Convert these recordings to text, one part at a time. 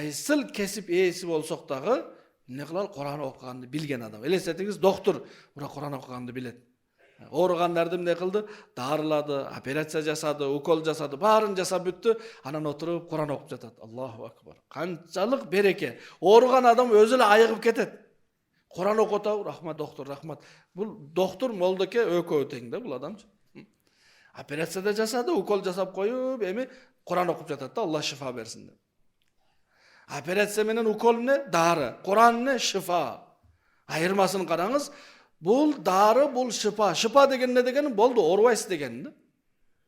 кайсыл кесип ээси болсок дагы эмне кылалы, Кур'ан окуганды билген адам. Элестетиңиз, доктор бирок Кур'ан окуганды билет. Ооругандарды эмне кылды? Дарылады, операция жасады, укол жасады, баарын жасап бүттү, анан отуруп Кур'ан окуп жатат. Аллаху акбар. Канчалык береке. Ооруган адам өзү эле айыгып кетет. Кур'ан окуп атабы? Рахмат доктор, рахмат. Бул доктор молдоке экөө тең да бул адамчы. Операцияда жасады, укол жасап коюп, эми Кур'ан окуп жатат да, Алла шифа берсин деп. Операция менен укол эмне? Дары. Кур'ан эмне? Шифа. Айырмасын караңыз. Бул дары, бул шифа. Шифа деген не дегени? Болду, оорубайсыз деген да.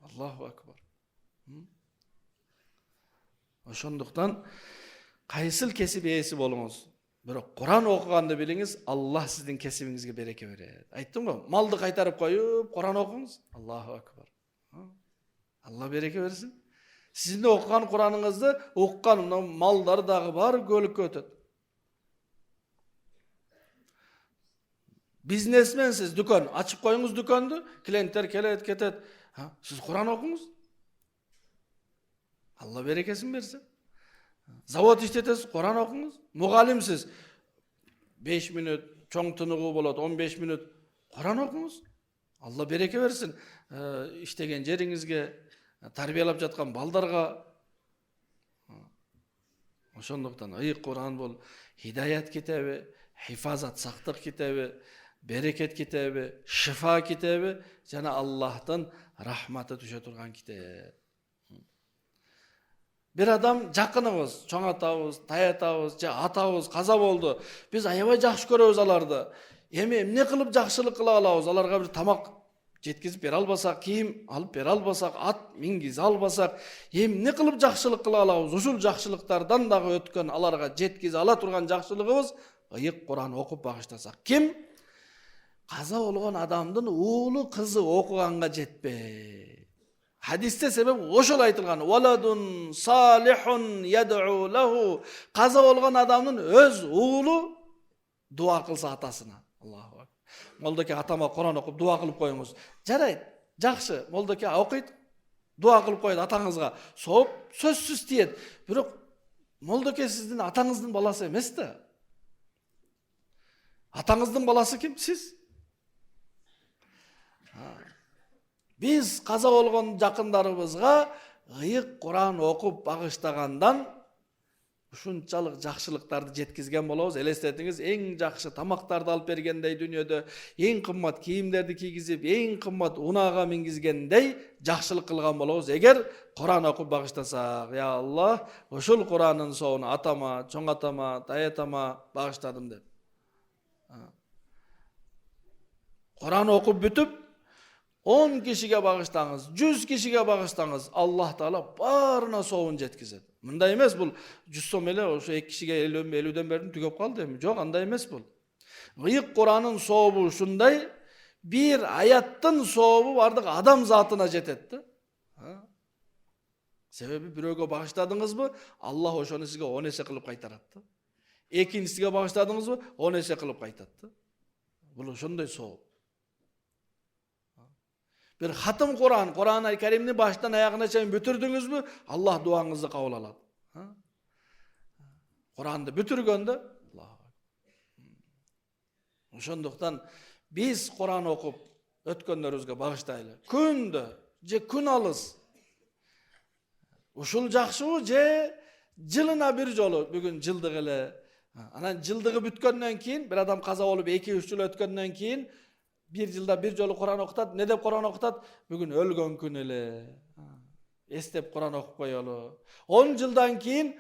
Аллаху акбар. Ошондуктан кайсыл кесип ээси болуңуз, бирок Кур'ан окуганды билиңиз, Аллах сиздин кесибиңизге береке берет. Айттым го, малды кайтарып коюп, Кур'ан окуңуз. Аллаху акбар. Алла береке берсин. Сиздин окуган Кур'аныңызды уккан малдар дагы бар көлүккө өтөт. Бизнесменсиз, дүкөн ачып коюңуз дүкөндү, клиенттер келет, кетет. Сиз Кур'ан окуңуз. Алла берекесин берсин. Завод иштетесиз, Кур'ан окуңуз. Мугалимсиз, 5 мүнөт чоң тыныгуу болот, 15 мүнөт Кур'ан окуңуз. Алла береке берсин. Иштеген жериңизге, тарбиялап жаткан балдарга. Ошондуктан ыйык Кур'ан бул хидаят китеби, хифазат сактык китеби, берекет китеби, шифа китеби жана Аллахтын рахматы түшө турган китеп. Бир адам жакыныбыз, чоң атабыз, таятабыз, же атабыз каза болду. Биз аябай жакшы көрөбүз аларды. Эми эмне кылып жакшылык кыла алабыз? Аларга бир тамак жеткизип бере албасак, кийим алып бере албасак, ат мингизе албасак, эмне кылып жакшылык кыла алабыз? Ушул жакшылыктардан дагы өткөн, аларга жеткизе ала турган жакшылыгыбыз ыйык Кур'ан окуп багыштасак. Ким? Каза болгон адамдын уулу, кызы окуганга жетпей. Хадисте себеп ошол айтылган. Валадун салихун яд'у лаху. Каза болгон адамдын өз уулу дуа кылса атасына. Аллаху акбар. Молдоке атама Кур'ан окуп дуа кылып коюңуз. Жарайт. Жакшы. Молдоке окуйт. Дуа кылып коет атаңызга. Соп сөзсүз тиет. Бирок молдоке сиздин атаңыздын баласы эмес да. Атаңыздын баласы ким? Сиз. Биз каза болгон жакындарыбызга ыйык Кур'ан окуп багыштагандан ушунчалык жакшылыктарды жеткизген болобуз. Элестетиңиз, эң жакшы тамактарды алып бергендей дүйнөдө, эң кымбат кийимдерди кийгизип, эң кымбат унаага мингизгендей жакшылык кылган болобуз. Эгер Кур'ан окуп багыштасак, я Аллах, ушул Кур'андын соонун атама, чоң атама, таятама багыштадым деп. Кур'ан окуп бүтүп 10 кишиге багыштаңыз, 100 кишиге багыштаңыз, Аллах Таала баарына соовун жеткизет. Мындай эмес бул 100 сом эле ошо 2 кишиге 50-ден бердим түгөп калды эми. Жок, андай эмес бул. Ыйык Кур'андын сообу ушундай, бир аяттын сообу бардык адам затына жетет да. Себеби бирөөгө багыштадыңызбы, Аллах ошону сизге 10 эсе кылып кайтарат да. Экинчисиге багыштадыңызбы, 10 эсе кылып кайтат да. Бул ошондой сооп. Bir hatım Kur'an-ı Kerim'ni baştan ayağına çekin bütürdünüz mü? Allah duanızı kabul alır. Kur'an'da bütürgönde Allah. Ошондуктан biz Kur'an okup ötkönlerimizge bağıştaylı. Күндө же күн алыс. Ушул жакшыбы же жылына бир жолу бүгүн жылдык эле. Анан жылдыгы бүткөндөн кийин бир адам каза болуп 2-3 жыл өткөндөн кийин bir жылда bir жолу Kur'an окутат. Не деп Kur'an окутат? Бүгүн өлгөн күн эле. Эстеп Kur'an окуп коелу. 10 жылдан кийин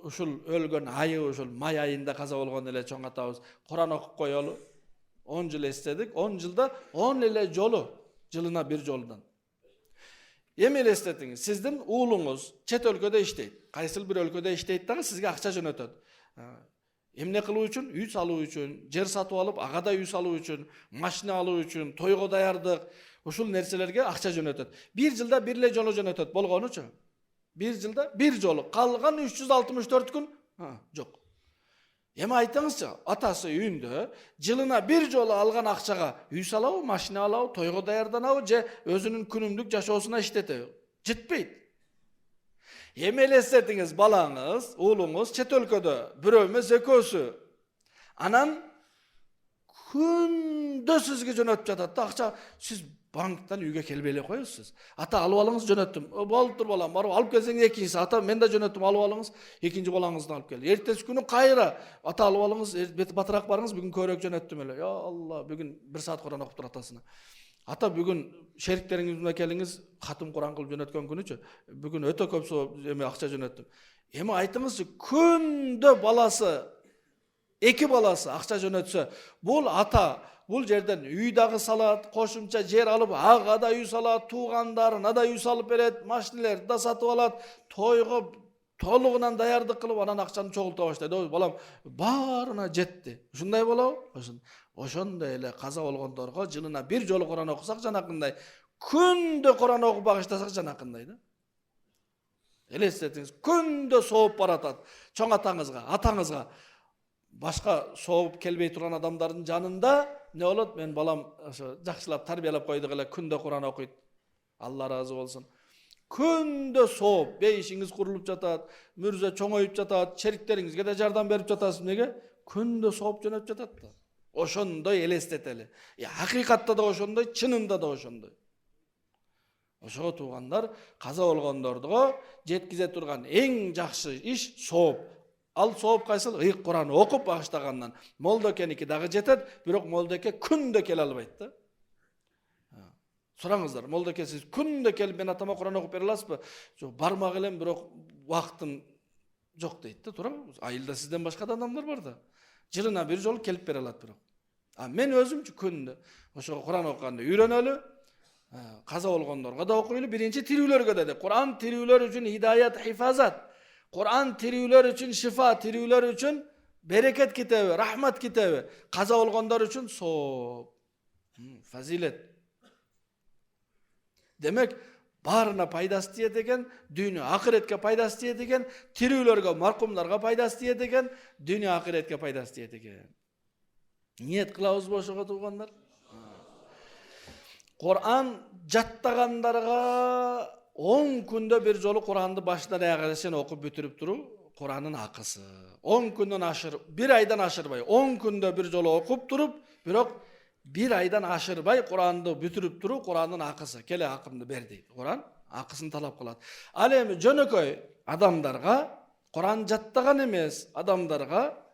ушул өлгөн айы, ушул май айында каза болгон эле чоң атабыз Kur'an окуп коелу. 10 жыл эстедик. 10 жылда 10 эле жолу, жылына bir жолдан. Эми элестетиңиз, сиздин уулуңуз чет өлкөдө иштейт. Кайсыл бир өлкөдө иштейт дагы сизге акча жөнөтөт. Эмне кылуу үчүн? Үй салуу үчүн, жер сатып алып, агада үй салуу үчүн, машина алуу үчүн, тойго даярдык, ушул нерселерге акча жөнөтөт. Bir жылда bir эле жолу жөнөтөт. Болгонучу? Bir жылда bir жолу. Калган 364 күн жок. Эми айтыңызчы, атасы үйүндө жылына bir жолу алган акчага үй салабы, машина алабы, тойго даярданабы же өзүнүн күнүмдүк жашоосуна иштетеби? Жетпейт. Hem elesetiңiz balаңыз, oğlunuz çet өлködö, birөө эмес ekөөsü. Anan күндө sizge жөнөтүп жатат да акча, siz банктан үйгө келбей эле коесуз. Ата алып алыңыз жөнөттүм. Болуп тур балам, барып алып келсең экинчиси. Ата мен да жөнөттүм, алып алыңыз, экинчи балаңызды алып кел. Эртеси күнү кайра, ата алып алыңыз, батыраак барыңыз, бүгүн көбүрөөк жөнөттүм эле. Я Алла, бүгүн 1 саат Кур'ан окуп тур атасына. Ата бүгүн шериктериңиз менен келиңиз, катым Кур'ан кылып жөнөткөн күнүчү. Бүгүн өтө көп эме акча жөнөттүм. Эми айтыңызчы, күндө баласы, эки баласы акча жөнөтсө, бул ата бул жерден үй дагы салат, кошумча жер алып, ага да үй салат, туугандарына да үй салып берет, машиналерди да сатып алат, тойго толугунан даярдык кылып, анан акчаны чогулта баштайт. Балам, баарына жетти. Ушундай болобу? Ошондой эле каза болгондорго жылына бир жолу Кур'ан окусак жанакындай, күндө Кур'ан окуп багыштасак жанакындай да. Элестетиңиз, күндө сооп баратат чоң атаңызга. Башка сооп келбей турган адамдардын жанында не болот? Мен балам жакшылап тарбиялап койдук эле, күндө Кур'ан окуйт. Алла разы болсун. Күндө сооп, бейишиңиз курулуп жатат, мүрзө чоңоюп жатат, шериктериңизге да жардам берип жатасыз. Неге? Күндө сооп жөнөп жатат да. Ошондой элестетели. Акыйкатта да ошондой, чынында да ошондой. Ошого туугандар, каза болгондорго жеткизе турган эң жакшы иш сооп. Ал сооп кайсыл? Ыйык Кур'ан окуп багыштагандан. Молдокеники дагы жетет, бирок молдоке күндө келе албайт да. Сураңыздар, молдоке сиз күндө келип мен атама Кур'ан окуп бере аласызбы? Жок, бармак элем, бирок убактым жок дейт да, туурабы? Айылда сизден башка адамдар бар да. Жылына бир жолу келип бере алат бирок. Мен өзүмчү күндө ошого Кур'ан окуганды үйрөнөлү. Каза болгондорго да окуйлу, биринчи тирүүлөргө деди. Кур'ан тирүүлөр үчүн hidaят, hifazat. Kur'an tiriwler üçün şifa, tiriwler üçün bereket kitabi, rahmat kitabi. Kaza olganlar üçün soğuk. Fazilet. Demek barına paydası diyetiken, dünya ahiretke paydası diyetiken, tiriwlerge, markumlarga paydası diyetiken, dünya ahiretke paydası diyetiken. Niyet kılavuz boşuğa tuğanlar. Kur'an jattagandарға 10 күндө bir жолу Kur'an'ды başından ayağına sen okup bitirip turu, Kur'an'ın akısı. 10 günden bir aydan aşırбай, 10 күндө bir жолу okup turup, bir aydan aşırбай Kur'an'ды bitirip turu, Kur'an'ın akısı. Kele akımdı berdi. Kur'an akısını talap kılat. Al эми жөнөкөй adamlarga, Kur'an jattagan emes adamlarga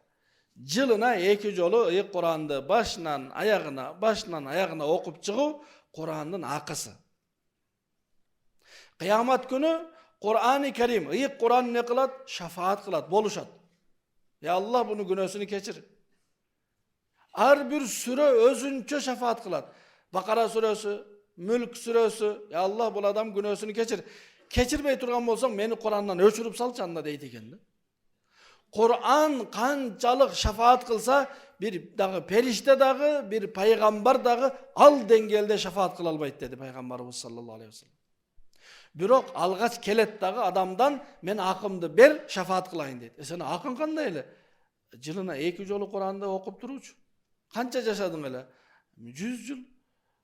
жылына 2 жолу ыйык Kur'an'ды başından ayağına okup çıgуу Kur'an'ın akısı. Kıyamet günü Kur'an-ı Kerim, ıyık Kur'an ne kılat? Şafaat kılat, boluşat. Ya Allah bunu günahsını keçir. Her bir süre özünçe şafaat kılat. Bakara suresi, Mülk suresi, ya Allah bu adam günahsını keçir. Keçirmey turgan bolsang meni Kur'an'dan öçürüp salçı anda deydi ekendi. Kur'an kançalık şafaat kılsa bir dağı perişte dağı, bir peygamber dağı al dengelde şafaat kıl albayt dedi Peygamberimiz sallallahu aleyhi ve sellem. Bирок алгач келет дагы адамдан мен акымды бер, шафаат кылайын дейт. Сен акың кандай эле? Жылына 2 жолу Куранды окуп туручу. Канча жашадың эле? 100 жыл.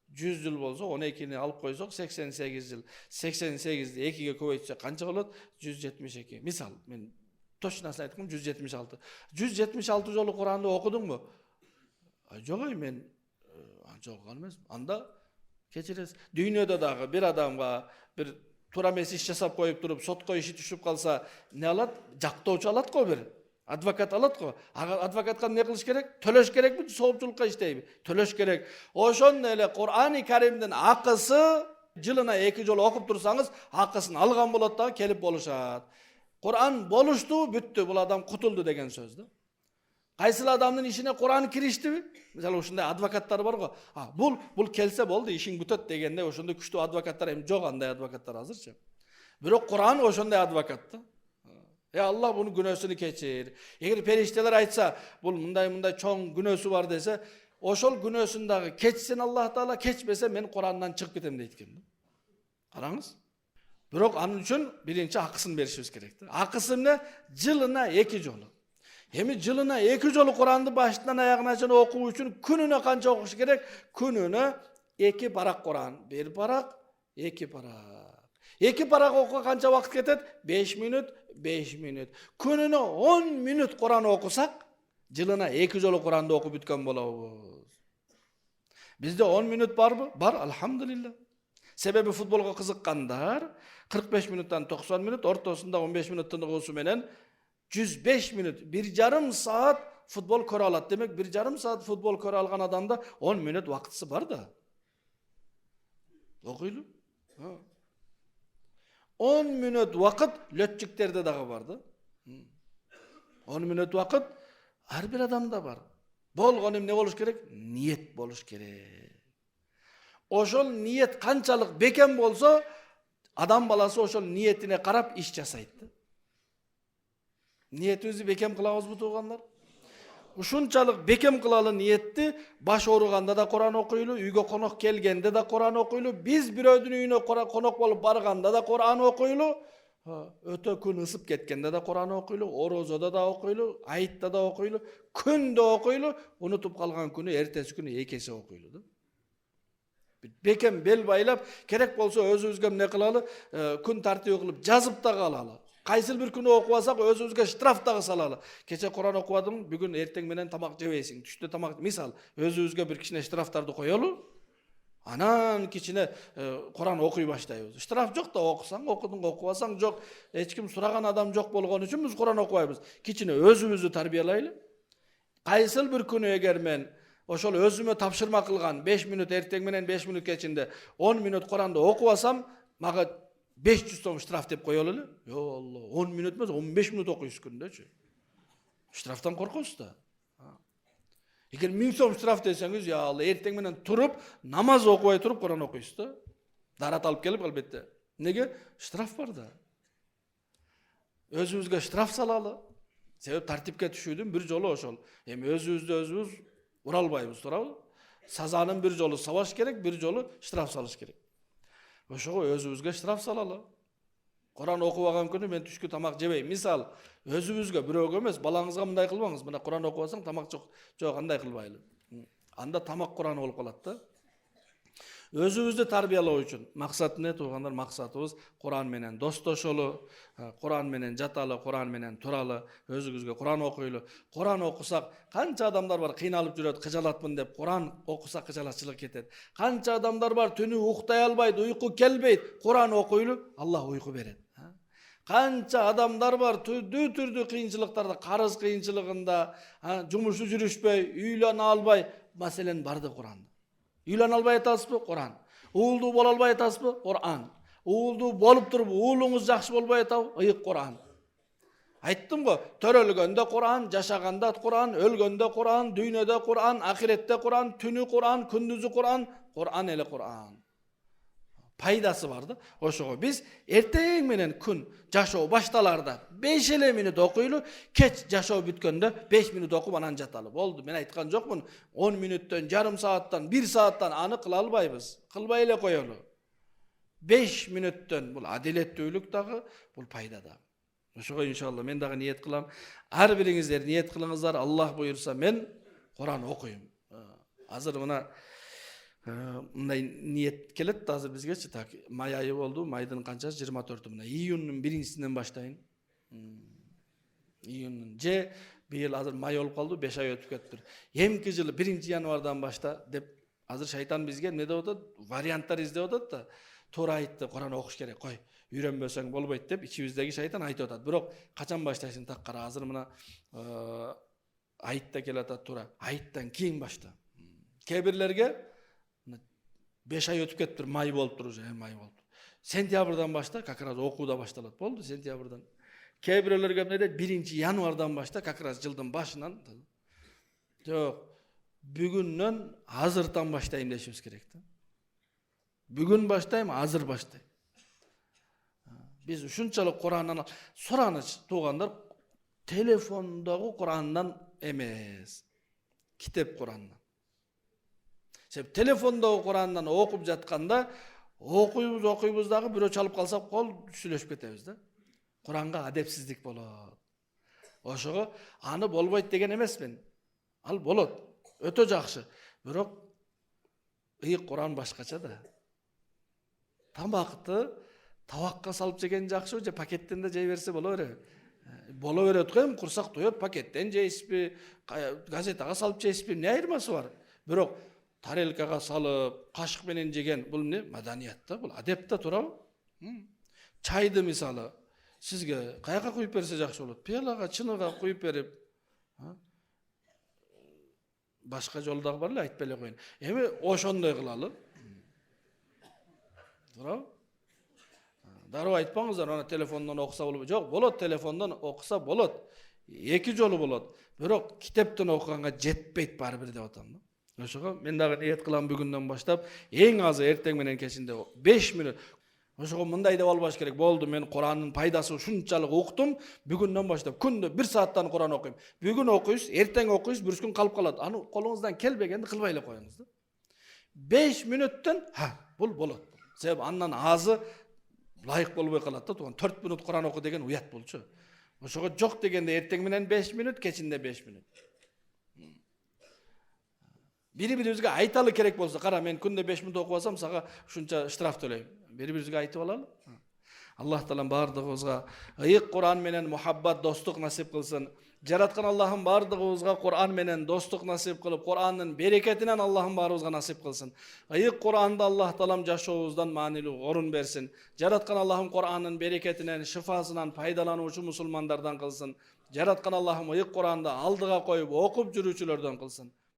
100 жыл болсо 12-ни алып койсок 88 жыл. 88-ди 2-ге көбөйтсөк канча болот? 172. Мисал, мен точносын айткым 176. 176 жолу Куранды окудуңбу? Жок, мен жок эмес. Анда кечиресиз. Дүйнөдө дагы bir адамга bir тура эмес иш жасап коюп туруп, сотко иши түшүп калса, не алат? Жактоочу алат го бир. Адвокат алат го. Адвокатка не кылыш керек? Төлөш керекби? Соопчулукка иштейби? Төлөш керек. Ошондой эле Кур'ан-ы Каримдин акысы жылына 2 жолу окуп турсаңыз, акысын алган болот да келип болушат. Кур'ан болушту, бүттү, бул адам кутулду деген сөз да. Кайсыл адамдын ишине Кур'ан кириштиби? Мисалы ушундай адвокаттар бар го. Бул келсе болду, ишиң бүтөт дегенде ошондой күчтүү адвокаттар эми жок, андай адвокаттар азырчы. Бирок Кур'ан ошондой адвокат да. Allah bunu günahsını keçir. Eğer perişteler aytsa, bul mындай çoğun günahsı var dese, oşol günahsındagı keçsin Allah Taala, keçmese men Kur'andan çıkıp ketem deytken. Qarаңыз. Bирок anın üçün birinci akısını berişimiz gerek. Akısı ne? Жылына 2 жолу. Эми жылына 2 жолу Kur'anды başından ayağına чейин окуу үчүн күнүнө канча окуш керек? Күнүнө 2 парак Kur'an. 1 парак, 2 парак. 2 парак окууга канча убакыт кетет? 5 мүнөт, 5 мүнөт. Күнүнө 10 мүнөт Кур'ан окусак, жылына 2 жолу Кур'анды окуп бүткөн болобуз. Бизде 10 мүнөт барбы? Бар, алхамдулилла. Себеби футболго кызыккандар 45 мүнөттөн 90 мүнөт, ортосунда 15 мүнөт тыныгуусу менен 105 мүнөт, 1,5 саат футбол көрө алат. Демек 1,5 саат футбол көрө алган адамда 10 мүнөт убактысы бар да. Окуйлу. 10 мүнөт убакыт лөтчүктерде дагы бар да. 10 мүнөт убакыт ар бир адамда бар. Болгону эмне болуш керек? Ниет болуш керек. Ошол ниет канчалык бекем болсо, адам баласы ошол ниетине карап иш жасайт. Ниетибизди бекем кылабызбы туугандар? Ушунчалык бекем кылалы ниетти баш ооруганда да Кур'ан окуйлу, үйгө конок келгенде да Кур'ан окуйлу, биз бирөөдүн үйүнө конок болуп барганда да Кур'ан окуйлу, өтө күн ысып кеткенде да Кур'ан окуйлу, орозодо да окуйлу, айтта да окуйлу, күндө окуйлу, унутуп калган күнү эртеси күнү 2 эсе окуйлу да. Бекем бел байлап, керек болсо өзүбүзгө эмне кылалы, күн тартиби кылып жазып да калалы. Кайсыл бир күнү окубасак өзүбүзгө штраф дагы салалы. Кече Кур'ан окубадым, бүгүн эртең менен тамак жебейсиң, түштө тамак, мисал, өзүбүзгө бир кичине штрафтарды коелу. Анан кичине Кур'ан окуй баштайбыз. Штраф жок да, окусаң окудуң, окубасаң жок. Эч ким сураган адам жок болгон үчүн биз Кур'ан окубайбыз. Кичине өзүбүздү тарбиялайлы. Кайсыл бир күнү эгер мен ошол өзүмө тапшырма кылган 5 мүнөт эртең менен 5 мүнөт кечинде 10 мүнөт Кур'анды окубасам, мага 500 сом штраф деп коелу эле. Йо Алла, 10 мүнөт эмес, 15 мүнөт окуйсуз күндөчү. Штрафтан коркосуз да. Эгер 1000 сом штраф десеңиз, я Алла, эртең менен туруп, намаз окубай туруп Кур'ан окуйсуз да. Дарат алып келип албетте. Неге? Штраф бар да. Өзүбүзгө штраф салалы. Себеп тартипке түшүүдүн бир жолу ошол. Эми өзүбүз ура албайбыз, туурабы? Сазанын бир жолу сабаш керек, бир жолу штраф салыш керек. Ошого өзүбүзгө штраф салалы. Кур'ан окубаган күнү мен түшкү тамак жебейм. Мисал, өзүбүзгө, бирөөгө эмес, балаңызга мындай кылбаңыз. Мына Кур'ан окубасаң тамак жок. Жок, андай кылбайлы. Анда тамак Кур'ан болуп калат да. Өзүбүздү тарбиялоо үчүн максат эмне туугандар? Максатыбыз Кур'ан менен достошолу, Кур'ан менен жаталы, Кур'ан менен туралы, өзүбүзгө Кур'ан окуйлу. Кур'ан окусак, канча адамдар бар кыйналып жүрөт, кыжалатмын деп, Кур'ан окусак кыжалатчылык кетет. Канча адамдар бар түнү уктай албайт, уйку келбейт, Кур'ан окуйлу, Аллах уйку берет. Канча адамдар бар түрдүү кыйынчылыктарда, карыз кыйынчылыгында, жумушу жүрүшпөй, үйлөнө албай, маселен барды Кур'ан. Үйлөн албай атасызбы? Кур'ан. Уулдуу боло албай атасызбы? Кур'ан. Уулдуу болуп туруп уулуңуз жакшы болбой атабы? Ыйык Кур'ан. Айттым го, төрөлгөндө Кур'ан, жашаганда Кур'ан, өлгөндө Кур'ан, дүйнөдө Кур'ан, ахиретте Кур'ан, түнү Кур'ан, күндүзү Кур'ан, Кур'ан эле Кур'ан. Пайдасы бар да. Ошого биз эртең менен күн жашоо башталарда 5 эле мүнөт окуйлу, кеч жашоо бүткөндө 5 мүнөт окуп анан жаталы. Болду, мен айткан жокмун, 10 мүнөттөн, жарым сааттан, 1 сааттан аны кыла албайбыз. Кылбай эле коелу. 5 мүнөттөн бул адилеттүүлүк дагы, бул пайда да. Ошого иншалла мен дагы ниет кылам. Ар бириңиздер ниет кылыңыздар, Аллах буйрса мен Кур'ан окуйм. Азыр мына мындай ниет келет азыр бизгечи, так, май айы болду, майдын канчасы 24-ü, мына июньнун 1-синен баштайын. Июньнун же быйыл азыр май болуп калды, 5 ай өтүп кетти. Эмки жылы 1-январдан башта деп азыр шайтан бизге эмне деп атат? Варианттар издеп атат да. Туура айтты, Кур'ан окуш керек, кой. Үйрөнбөсөң болбойт деп ичибиздеги шайтан айтып атат. Бирок качан баштайсың так кара, азыр мына айтта келатат туура. Айттан кийин башта. Кээ бирлерге 5 ай өтүп кетти, май болуп туруп, май болуп. Сентябрдан башта как раз окуу да башталат. Болду, сентябрдан. Кээ бирлерге эмне дейт? 1-январдан башта как раз жылдын башынан. Жок. Бүгүннөн азыртан баштайм дешибиз керек да. Бүгүн баштайм, азыр баштайм. Биз ушунчалык Кур'андан сураныч туугандар, телефондогу Кур'андан эмес. Китеп Кур'андан. Себеп телефондогу Кур'андан окуп жатканда окуйбуз дагы бирөө чалып калса кол сүйлөшүп кетебиз да. Кур'анга адепсиздик болот. Ошого аны болбойт деген эмесмин. Ал болот. Өтө жакшы. Бирок ыйык Кур'ан башкача да. Тамакты Табакка салып жеген жакшыбы же пакеттен да жей берсе боло береби? Боло берет го, эми курсак тоет, пакеттен жейсизби, газетага салып жейсизби, эмне айырмасы бар? Бирок тарелкага салып, кашык менен жеген бул эмне? Маданият да, бул адеп да, туурабы? Чайды мисалы сизге каяка куюп берсе жакшы болот? Пиалага, чыныга куюп берип, башка жолу дагы бар эле, айтпай эле коеюн. Эми ошондой кылалы. Туурабы? Дароо айтпаңыздар, ана телефондон окуса болобу? Жок, болот, телефондон окуса болот. Эки жолу болот. Бирок китептен окуганга жетпейт баары бир деп атам да. Ошого мен дагы ниет кылам бүгүндөн баштап, эң азы эртең менен кечинде 5 мүнөт. Ошого мындай деп албаш керек. Болду, мен Кур'андын пайдасы ушунчалык уктум, бүгүндөн баштап күндө 1 сааттан Кур'ан окуйм. Бүгүн окуйсуз, эртең окуйсуз, бир күн калып калат. Аны колуңуздан келбегенди кылбай эле коюңуз да. 5 мүнөттөн бул болот. Себеби андан азы лайык болбой калат да. 4 мүнөт Кур'ан оку деген уят болчу. Ошого жок дегенде эртең менен 5 мүнөт, кечинде 5 мүнөт. Бири-бирибизге айталы керек болсо, кара мен күндө 5 мүнөт окуп алсам, сага ушунча штраф төлөйм. Бири-бирибизге айтып алалы. Аллах Таалам бардыгыбызга ыйык Кур'ан менен мухаббат, достук насип кылсын. Жараткан Аллахым бардыгыбызга Кур'ан менен достук насип кылып, Кур'андын берекетинен Аллахым баарыбызга насип кылсын. Ыйык Кур'анда Аллах Таалам жашообуздан маанилүү орун берсин. Жараткан Аллахым Кур'андын берекетинен, шифасынан пайдалануучу мусулмандардан кылсын. Жараткан Аллахым ыйык Кур'анды алдыга коюп окуп жүрүүчүлөрдөн кылсын.